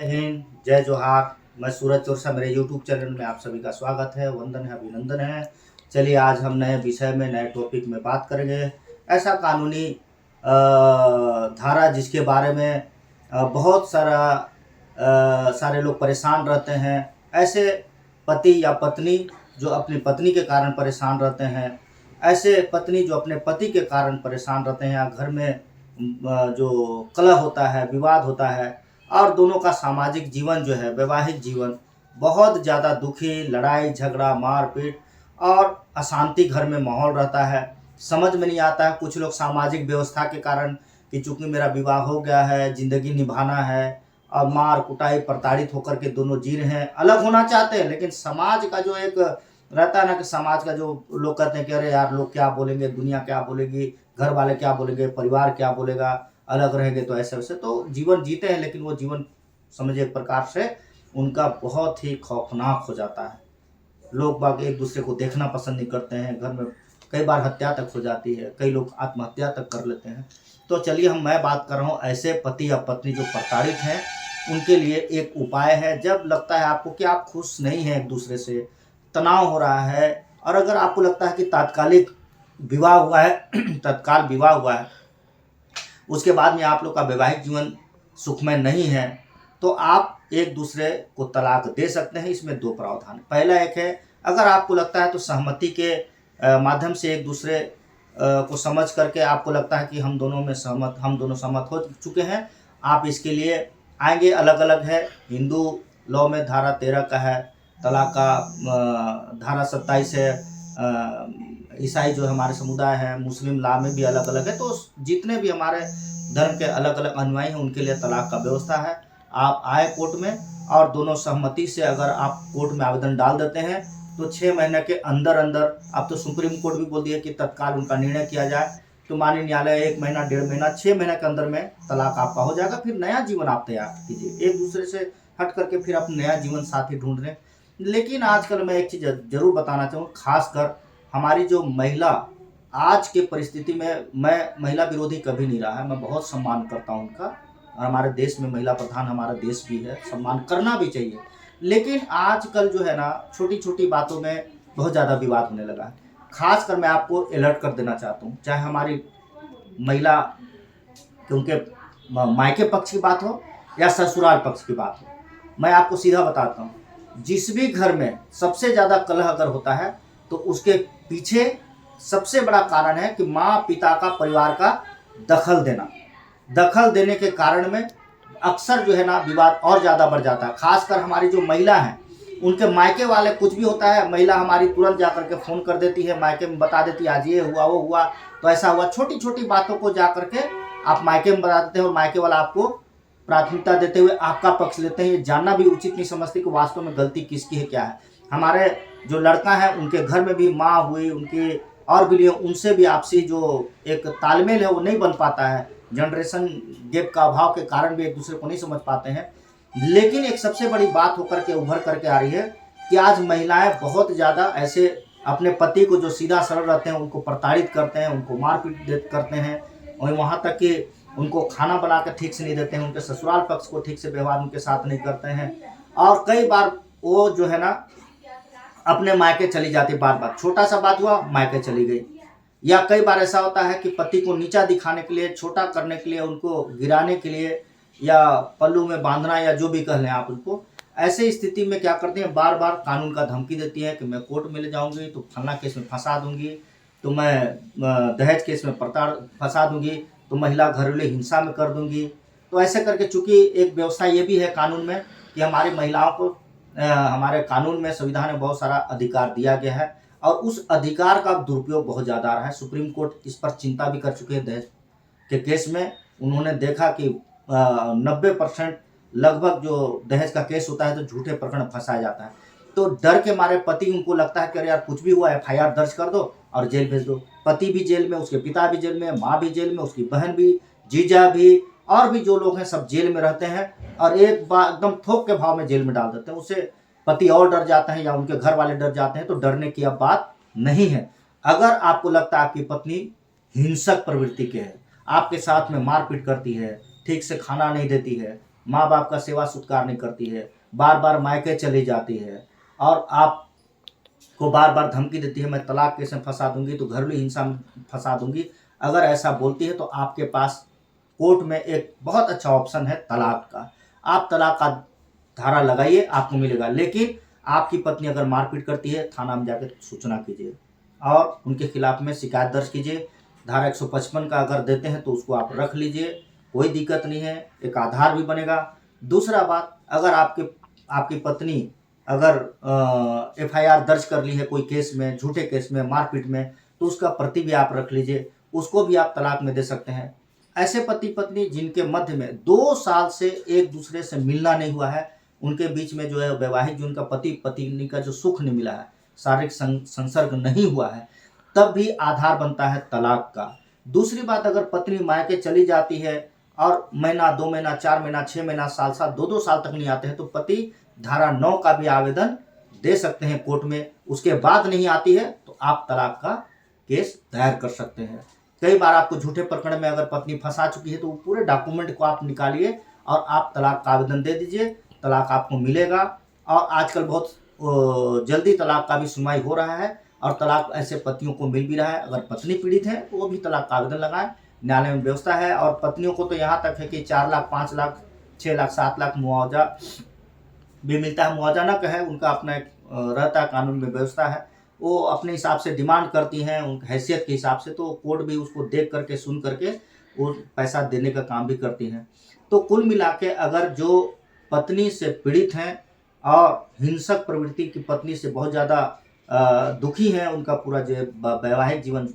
जय हिंद, जय जोहार। मैं सूरज चौरसा, मेरे यूट्यूब चैनल में आप सभी का स्वागत है, वंदन है, अभिनंदन है। चलिए आज हम नए विषय में, नए टॉपिक में बात करेंगे। ऐसा कानूनी धारा जिसके बारे में बहुत सारे लोग परेशान रहते हैं। ऐसे पति या पत्नी जो अपनी पत्नी के कारण परेशान रहते हैं, ऐसे पत्नी जो अपने पति के कारण परेशान रहते हैं, या घर में जो कलह होता है, विवाद होता है, और दोनों का सामाजिक जीवन जो है, वैवाहिक जीवन बहुत ज़्यादा दुखी, लड़ाई झगड़ा, मारपीट और अशांति घर में माहौल रहता है। समझ में नहीं आता है कुछ लोग सामाजिक व्यवस्था के कारण कि चूंकि मेरा विवाह हो गया है, ज़िंदगी निभाना है, और मार कुटाई प्रताड़ित होकर के दोनों जी रहे हैं, अलग होना चाहते हैं, लेकिन समाज का जो एक रहता है ना कि समाज का जो लोग कहते हैं कि अरे यार लोग क्या बोलेंगे, दुनिया क्या बोलेगी, घर वाले क्या बोलेंगे, परिवार क्या बोलेगा, अलग रहेंगे तो ऐसे वैसे, तो जीवन जीते हैं, लेकिन वो जीवन समझिए एक प्रकार से उनका बहुत ही खौफनाक हो जाता है। लोग बाग एक दूसरे को देखना पसंद नहीं करते हैं, घर में कई बार हत्या तक हो जाती है, कई लोग आत्महत्या तक कर लेते हैं। तो चलिए मैं बात कर रहा हूँ ऐसे पति या पत्नी जो प्रताड़ित हैं, उनके लिए एक उपाय है। जब लगता है आपको कि आप खुश नहीं हैं एक दूसरे से, तनाव हो रहा है, और अगर आपको लगता है कि तात्कालिक विवाह हुआ है तत्काल विवाह हुआ है, उसके बाद में आप लोग का वैवाहिक जीवन सुखमय नहीं है, तो आप एक दूसरे को तलाक दे सकते हैं। इसमें दो प्रावधान। पहला एक है, अगर आपको लगता है तो सहमति के माध्यम से एक दूसरे को समझ करके आपको लगता है कि हम दोनों सहमत हो चुके हैं, आप इसके लिए आएंगे। अलग अलग है, हिंदू लॉ में धारा 13 का है, तलाक का धारा 27 है, ईसाई जो हमारे समुदाय है, मुस्लिम लॉ में भी अलग अलग है। तो जितने भी हमारे धर्म के अलग अलग अनुयायी हैं, उनके लिए तलाक का व्यवस्था है। आप आए कोर्ट में, और दोनों सहमति से अगर आप कोर्ट में आवेदन डाल देते हैं तो 6 महीने के अंदर अंदर, अब तो सुप्रीम कोर्ट भी बोल दिया कि तत्काल उनका निर्णय किया जाए, तो माननीय न्यायालय 1 महीना, 1.5 महीना, 6 महीने के अंदर में तलाक आपका हो जाएगा। फिर नया जीवन आप तैयार कीजिए, एक दूसरे से हट करके फिर आप नया जीवन साथी ढूंढ रहे हैं। लेकिन आजकल मैं एक चीज़ जरूर बताना चाहूँगा, खासकर हमारी जो महिला आज के परिस्थिति में, मैं महिला विरोधी कभी नहीं रहा है, मैं बहुत सम्मान करता हूँ उनका, और हमारे देश में महिला प्रधान हमारा देश भी है, सम्मान करना भी चाहिए। लेकिन आजकल जो है ना, छोटी छोटी बातों में बहुत ज़्यादा विवाद होने लगा है। खासकर मैं आपको अलर्ट कर देना चाहता हूँ, चाहे हमारी महिला के उनके मायके पक्ष की बात हो या ससुराल पक्ष की बात हो, मैं आपको सीधा बताता हूँ, जिस भी घर में सबसे ज़्यादा कलह अगर होता है तो उसके पीछे सबसे बड़ा कारण है कि माँ पिता का, परिवार का दखल देने के कारण में अक्सर जो है ना विवाद और ज़्यादा बढ़ जाता है। खासकर हमारी जो महिला हैं, उनके मायके वाले, कुछ भी होता है महिला हमारी तुरंत जा करके फ़ोन कर देती है, मायके में बता देती है आज ये हुआ, वो हुआ, तो ऐसा हुआ। छोटी छोटी बातों को जा करके आप मायके में बता देते हैं, और मायके वाला आपको प्राथमिकता देते हुए आपका पक्ष लेते हैं। ये जानना भी उचित नहीं समझते कि वास्तव में गलती किसकी है, क्या है। हमारे जो लड़का है, उनके घर में भी माँ हुई, उनके और भी लिए, उनसे भी आपसी जो एक तालमेल है वो नहीं बन पाता है। जनरेशन गैप का अभाव के कारण भी एक दूसरे को नहीं समझ पाते हैं। लेकिन एक सबसे बड़ी बात होकर के उभर करके आ रही है कि आज महिलाएं बहुत ज़्यादा ऐसे अपने पति को, जो सीधा सरल रहते हैं, उनको प्रताड़ित करते हैं, उनको मारपीट करते हैं, और वहाँ तक कि उनको खाना बना कर ठीक से नहीं देते हैं, उनके ससुराल पक्ष को ठीक से व्यवहार उनके साथ नहीं करते हैं, और कई बार वो जो है ना अपने मायके चली जाती। बार बार छोटा सा बात हुआ, मायके चली गई। या कई बार ऐसा होता है कि पति को नीचा दिखाने के लिए, छोटा करने के लिए, उनको गिराने के लिए, या पल्लू में बांधना, या जो भी कह लें आप उनको, ऐसे स्थिति में क्या करती हैं, बार बार कानून का धमकी देती हैं कि मैं कोर्ट में ले जाऊंगी तो फलना केस में फंसा दूंगी, तो मैं दहेज केस में फंसा दूंगी, तो महिला घरेलू हिंसा में कर दूंगी। तो ऐसे करके, चूंकि एक व्यवस्था ये भी है कानून में कि हमारी महिलाओं को हमारे कानून में, संविधान में बहुत सारा अधिकार दिया गया है, और उस अधिकार का दुरुपयोग बहुत ज़्यादा आ रहा है। सुप्रीम कोर्ट इस पर चिंता भी कर चुके हैं। दहेज के केस में उन्होंने देखा कि 90% लगभग जो दहेज का केस होता है तो झूठे प्रकरण फंसाया जाता है। तो डर के मारे पति, उनको लगता है कि अरे यार कुछ भी हुआ, FIR दर्ज कर दो और जेल भेज दो। पति भी जेल में, उसके पिता भी जेल में, माँ भी जेल में, उसकी बहन भी, जीजा भी, और भी जो लोग हैं सब जेल में रहते हैं, और एक बार एकदम थोक के भाव में जेल में डाल देते हैं। उससे पति और डर जाते हैं, या उनके घर वाले डर जाते हैं। तो डरने की अब बात नहीं है। अगर आपको लगता है आपकी पत्नी हिंसक प्रवृत्ति के है, आपके साथ में मारपीट करती है, ठीक से खाना नहीं देती है, माँ बाप का सेवा सत्कार नहीं करती है, बार बार मायके चली जाती है और आपको बार बार धमकी देती है मैं तलाक केस में फंसा दूंगी, तो घरेलू हिंसा में फंसा दूंगी, अगर ऐसा बोलती है तो आपके पास कोर्ट में एक बहुत अच्छा ऑप्शन है तलाक का। आप तलाक का धारा लगाइए, आपको मिलेगा। लेकिन आपकी पत्नी अगर मारपीट करती है, थाना में जाकर सूचना कीजिए और उनके खिलाफ में शिकायत दर्ज कीजिए। धारा 155 का अगर देते हैं तो उसको आप रख लीजिए, कोई दिक्कत नहीं है, एक आधार भी बनेगा। दूसरा बात, अगर आपकी पत्नी अगर FIR दर्ज कर ली है कोई केस में, झूठे केस में, मारपीट में, तो उसका प्रति भी आप रख लीजिए, उसको भी आप तलाक में दे सकते हैं। ऐसे पति पत्नी जिनके मध्य में 2 साल से एक दूसरे से मिलना नहीं हुआ है, उनके बीच में जो है वैवाहिक जो उनका पति पत्नी का जो सुख नहीं मिला है, शारीरिक संसर्ग नहीं हुआ है, तब भी आधार बनता है तलाक का। दूसरी बात, अगर पत्नी मायके चली जाती है और महीना, 2 महीना, 4 महीना, 6 महीना, साल 2-2 साल तक नहीं आते हैं, तो पति धारा 9 का भी आवेदन दे सकते हैं कोर्ट में। उसके बाद नहीं आती है तो आप तलाक का केस दायर कर सकते हैं। कई बार आपको झूठे प्रकरण में अगर पत्नी फंसा चुकी है तो वो पूरे डॉक्यूमेंट को आप निकालिए और आप तलाक का आवेदन दे दीजिए, तलाक आपको मिलेगा। और आजकल बहुत जल्दी तलाक का भी सुनवाई हो रहा है और तलाक ऐसे पतियों को मिल भी रहा है। अगर पत्नी पीड़ित है तो वो भी तलाक का आवेदन लगाएं, न्यायालय में व्यवस्था है। और पत्नियों को तो यहाँ तक है कि 4 लाख, 5 लाख, 6 लाख, 7 लाख मुआवजा भी मिलता है। मुआवजा न कहे, उनका अपना एक रहता है, कानून में व्यवस्था है, वो अपने हिसाब से डिमांड करती हैं उनकी हैसियत के हिसाब से, तो कोर्ट भी उसको देख करके, सुन करके वो पैसा देने का काम भी करती हैं। तो कुल मिला के अगर जो पत्नी से पीड़ित हैं और हिंसक प्रवृत्ति की पत्नी से बहुत ज़्यादा दुखी हैं, उनका पूरा जो वैवाहिक जीवन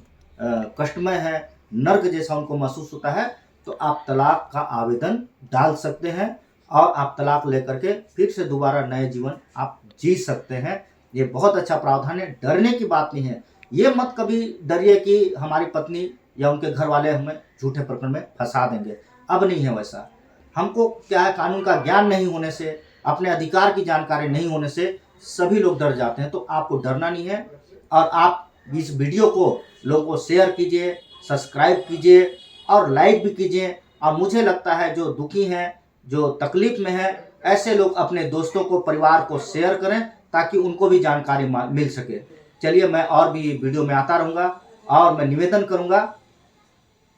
कष्टमय है, नर्क जैसा उनको महसूस होता है, तो आप तलाक का आवेदन डाल सकते हैं और आप तलाक लेकर के फिर से दोबारा नए जीवन आप जी सकते हैं। ये बहुत अच्छा प्रावधान है, डरने की बात नहीं है। ये मत कभी डरिए कि हमारी पत्नी या उनके घर वाले हमें झूठे प्रकरण में फंसा देंगे, अब नहीं है वैसा। हमको क्या है, कानून का ज्ञान नहीं होने से, अपने अधिकार की जानकारी नहीं होने से सभी लोग डर जाते हैं, तो आपको डरना नहीं है। और आप इस वीडियो को लोगों को शेयर कीजिए, सब्सक्राइब कीजिए और लाइक भी कीजिए। और मुझे लगता है जो दुखी हैं, जो तकलीफ में है, ऐसे लोग अपने दोस्तों को, परिवार को शेयर करें ताकि उनको भी जानकारी मिल सके। चलिए, मैं और भी वीडियो में आता रहूँगा और मैं निवेदन करूँगा,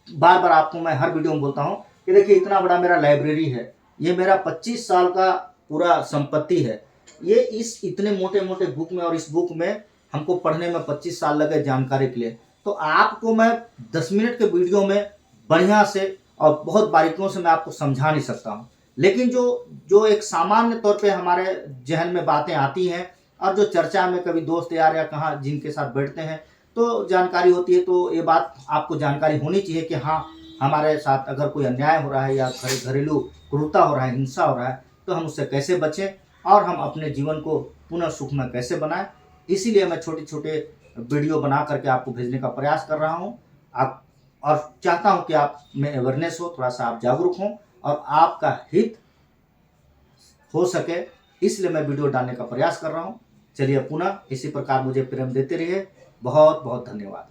बार बार आपको मैं हर वीडियो में बोलता हूँ कि देखिए इतना बड़ा मेरा लाइब्रेरी है, ये मेरा 25 साल का पूरा संपत्ति है। ये इस इतने मोटे मोटे बुक में, और इस बुक में हमको पढ़ने में 25 साल लगे जानकारी के लिए, तो आपको मैं 10 मिनट के वीडियो में बढ़िया से और बहुत बारीकियों से मैं आपको समझा नहीं सकता हूँ। लेकिन जो एक सामान्य तौर पे हमारे जहन में बातें आती हैं और जो चर्चा में कभी दोस्त यार या कहाँ जिनके साथ बैठते हैं तो जानकारी होती है, तो ये बात आपको जानकारी होनी चाहिए कि हाँ, हमारे साथ अगर कोई अन्याय हो रहा है या घरेलू क्रूरता हो रहा है, हिंसा हो रहा है, तो हम उससे कैसे बचें और हम अपने जीवन को पुनः सुखमय कैसे बनाएं। इसीलिए मैं छोटे छोटे वीडियो बना करके आपको भेजने का प्रयास कर रहा हूँ। आप और चाहता हूँ कि आप में अवेयरनेस हो, थोड़ा सा आप जागरूक हों और आपका हित हो सके, इसलिए मैं वीडियो डालने का प्रयास कर रहा हूँ। चलिए, पुनः इसी प्रकार मुझे प्रेम देते रहिए। बहुत बहुत धन्यवाद।